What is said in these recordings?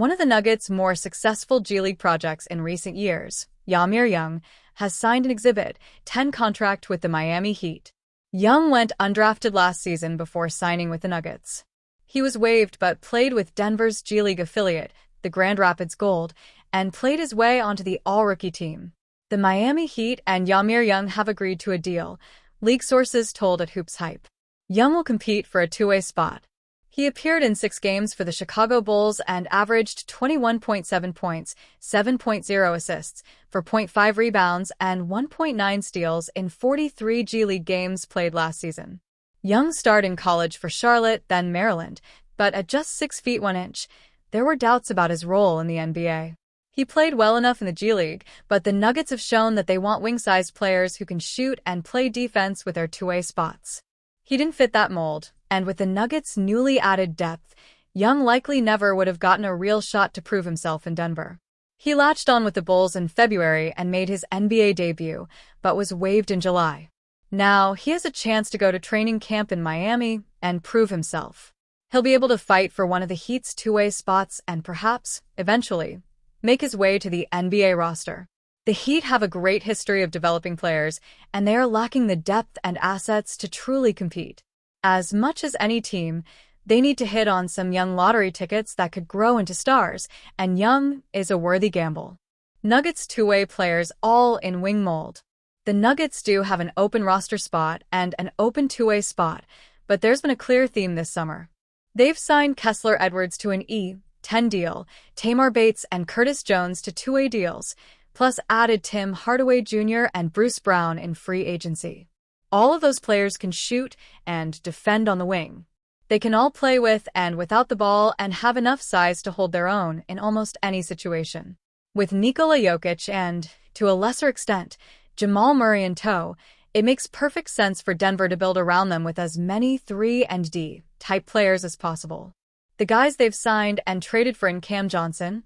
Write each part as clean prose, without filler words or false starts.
One of the Nuggets' more successful G League projects in recent years, Young, has signed an Exhibit 10 contract with the Miami Heat. Young went undrafted last season before signing with the Nuggets. He was waived but played with Denver's G League affiliate, the Grand Rapids Gold, and played his way onto the all-rookie team. The Miami Heat and Young have agreed to a deal, league sources told at Hoops Hype. Young will compete for a two-way spot. He appeared in 6 games for the Chicago Bulls and averaged 21.7 points, 7.0 assists, 4.5 rebounds, and 1.9 steals in 43 G League games played last season. Young started in college for Charlotte, then Maryland, but at just 6 feet 1 inch, there were doubts about his role in the NBA. He played well enough in the G League, but the Nuggets have shown that they want wing-sized players who can shoot and play defense with their two-way spots. He didn't fit that mold, and with the Nuggets' newly added depth, Young likely never would have gotten a real shot to prove himself in Denver. He latched on with the Bulls in February and made his NBA debut, but was waived in July. Now, he has a chance to go to training camp in Miami and prove himself. He'll be able to fight for one of the Heat's two-way spots and perhaps, eventually, make his way to the NBA roster. The Heat have a great history of developing players, and they are lacking the depth and assets to truly compete. As much as any team, they need to hit on some young lottery tickets that could grow into stars, and Young is a worthy gamble. Nuggets two-way players all in wing mold. The Nuggets do have an open roster spot and an open two-way spot, but there's been a clear theme this summer. They've signed Kessler Edwards to an E-10 deal, Tamar Bates and Curtis Jones to two-way deals, plus added Tim Hardaway Jr. and Bruce Brown in free agency. All of those players can shoot and defend on the wing. They can all play with and without the ball and have enough size to hold their own in almost any situation. With Nikola Jokic and, to a lesser extent, Jamal Murray in tow, it makes perfect sense for Denver to build around them with as many 3 and D type players as possible. The guys they've signed and traded for in Cam Johnson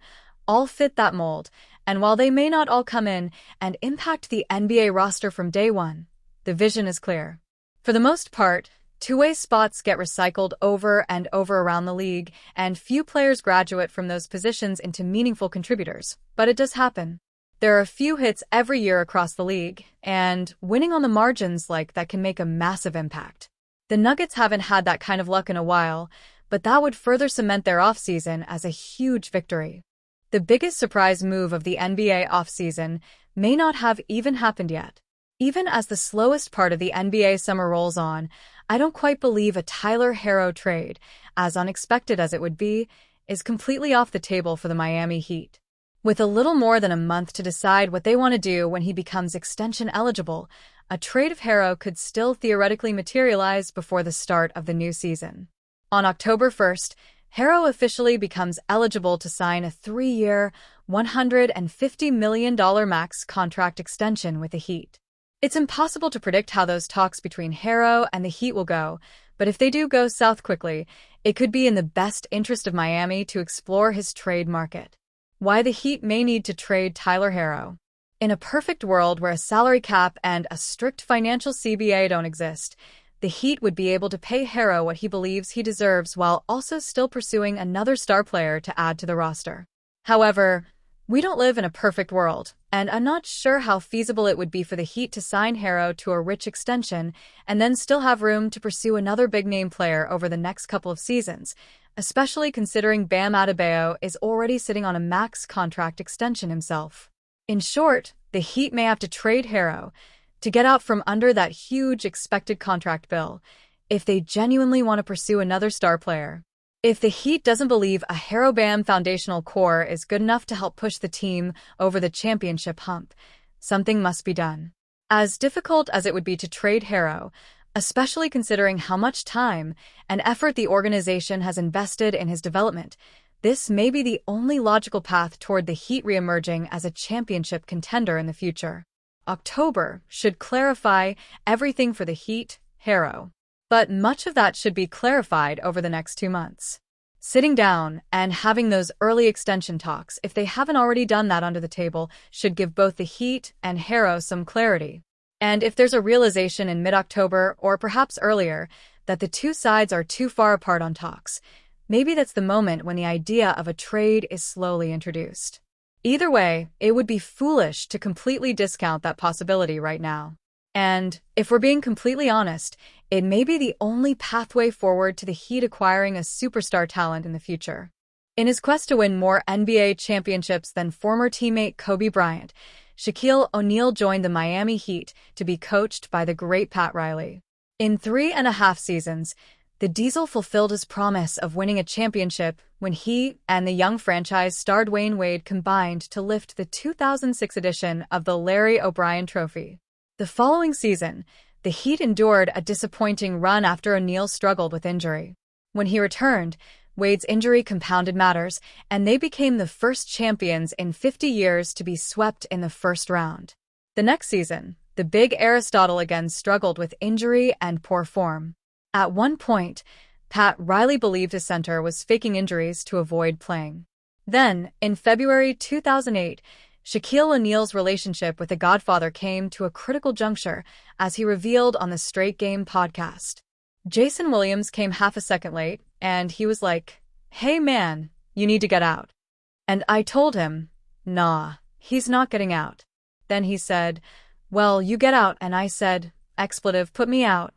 all fit that mold, and while they may not all come in and impact the NBA roster from day one, the vision is clear. For the most part, two-way spots get recycled over and over around the league, and few players graduate from those positions into meaningful contributors, but it does happen. There are a few hits every year across the league, and winning on the margins like that can make a massive impact. The Nuggets haven't had that kind of luck in a while, but that would further cement their offseason as a huge victory. The biggest surprise move of the NBA offseason may not have even happened yet. Even as the slowest part of the NBA summer rolls on, I don't quite believe a Tyler Herro trade, as unexpected as it would be, is completely off the table for the Miami Heat. With a little more than a month to decide what they want to do when he becomes extension eligible, a trade of Herro could still theoretically materialize before the start of the new season. On October 1st, Herro officially becomes eligible to sign a 3-year, $150 million max contract extension with the Heat. It's impossible to predict how those talks between Herro and the Heat will go, but if they do go south quickly, it could be in the best interest of Miami to explore his trade market. Why the Heat may need to trade Tyler Herro. In a perfect world where a salary cap and a strict financial CBA don't exist, the Heat would be able to pay Herro what he believes he deserves while also still pursuing another star player to add to the roster. However, we don't live in a perfect world, and I'm not sure how feasible it would be for the Heat to sign Herro to a rich extension and then still have room to pursue another big-name player over the next couple of seasons, especially considering Bam Adebayo is already sitting on a max contract extension himself. In short, the Heat may have to trade Herro to get out from under that huge expected contract bill if they genuinely want to pursue another star player. If the Heat doesn't believe a Herro-Bam foundational core is good enough to help push the team over the championship hump, something must be done. As difficult as it would be to trade Herro, especially considering how much time and effort the organization has invested in his development, this may be the only logical path toward the Heat reemerging as a championship contender in the future. October should clarify everything for the Heat, Herro. But much of that should be clarified over the next 2 months. Sitting down and having those early extension talks, if they haven't already done that under the table, should give both the Heat and Herro some clarity. And if there's a realization in mid-October or perhaps earlier that the two sides are too far apart on talks, Maybe that's the moment when the idea of a trade is slowly introduced. Either way, it would be foolish to completely discount that possibility right now. And, if we're being completely honest, it may be the only pathway forward to the Heat acquiring a superstar talent in the future. In his quest to win more NBA championships than former teammate Kobe Bryant, Shaquille O'Neal joined the Miami Heat to be coached by the great Pat Riley. In 3.5 seasons, the Diesel fulfilled his promise of winning a championship when he and the young franchise star Dwayne Wade combined to lift the 2006 edition of the Larry O'Brien Trophy. The following season, the Heat endured a disappointing run after O'Neal struggled with injury. When he returned, Wade's injury compounded matters, and they became the first champions in 50 years to be swept in the first round. The next season, the big Aristotle again struggled with injury and poor form. At one point, Pat Riley believed his center was faking injuries to avoid playing. Then, in February 2008, Shaquille O'Neal's relationship with the Godfather came to a critical juncture, as he revealed on the Straight Game podcast. Jason Williams came half a second late, and he was like, "Hey man, you need to get out." And I told him, "Nah, he's not getting out." Then he said, "Well, you get out," and I said, "Expletive, put me out."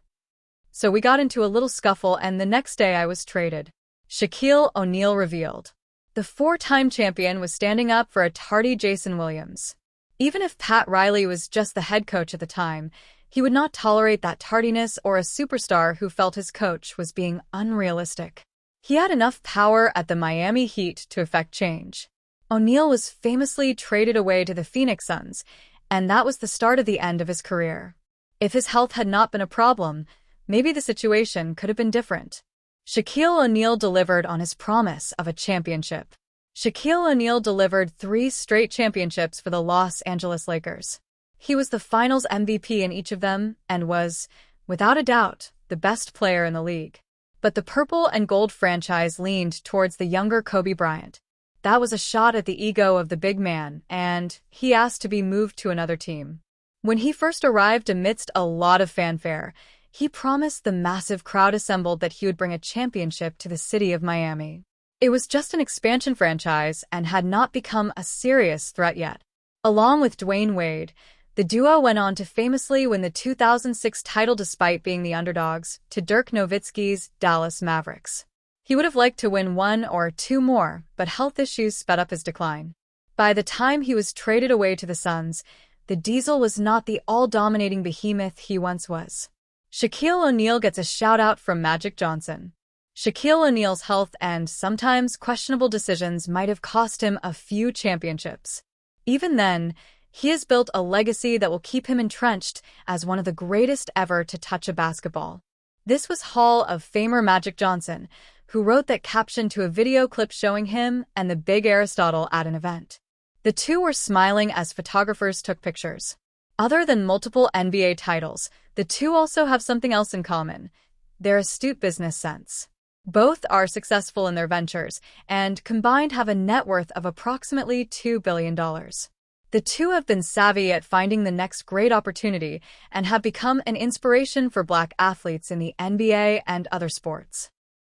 So we got into a little scuffle, and the next day I was traded. Shaquille O'Neal revealed. The four-time champion was standing up for a tardy Jason Williams. Even if Pat Riley was just the head coach at the time, he would not tolerate that tardiness or a superstar who felt his coach was being unrealistic. He had enough power at the Miami Heat to effect change. O'Neal was famously traded away to the Phoenix Suns, and that was the start of the end of his career. If his health had not been a problem, maybe the situation could have been different. Shaquille O'Neal delivered on his promise of a championship. Shaquille O'Neal delivered 3 straight championships for the Los Angeles Lakers. He was the Finals MVP in each of them and was, without a doubt, the best player in the league. But the purple and gold franchise leaned towards the younger Kobe Bryant. That was a shot at the ego of the big man, and he asked to be moved to another team. When he first arrived amidst a lot of fanfare, he promised the massive crowd assembled that he would bring a championship to the city of Miami. It was just an expansion franchise and had not become a serious threat yet. Along with Dwayne Wade, the duo went on to famously win the 2006 title despite being the underdogs to Dirk Nowitzki's Dallas Mavericks. He would have liked to win 1 or 2 more, but health issues sped up his decline. By the time he was traded away to the Suns, the Diesel was not the all-dominating behemoth he once was. Shaquille O'Neal gets a shout-out from Magic Johnson. Shaquille O'Neal's health and sometimes questionable decisions might have cost him a few championships. Even then, he has built a legacy that will keep him entrenched as one of the greatest ever to touch a basketball. This was Hall of Famer Magic Johnson, who wrote that caption to a video clip showing him and the big Aristotle at an event. The two were smiling as photographers took pictures. Other than multiple NBA titles, the two also have something else in common: their astute business sense. Both are successful in their ventures, and combined have a net worth of approximately $2 billion. The two have been savvy at finding the next great opportunity and have become an inspiration for Black athletes in the NBA and other sports.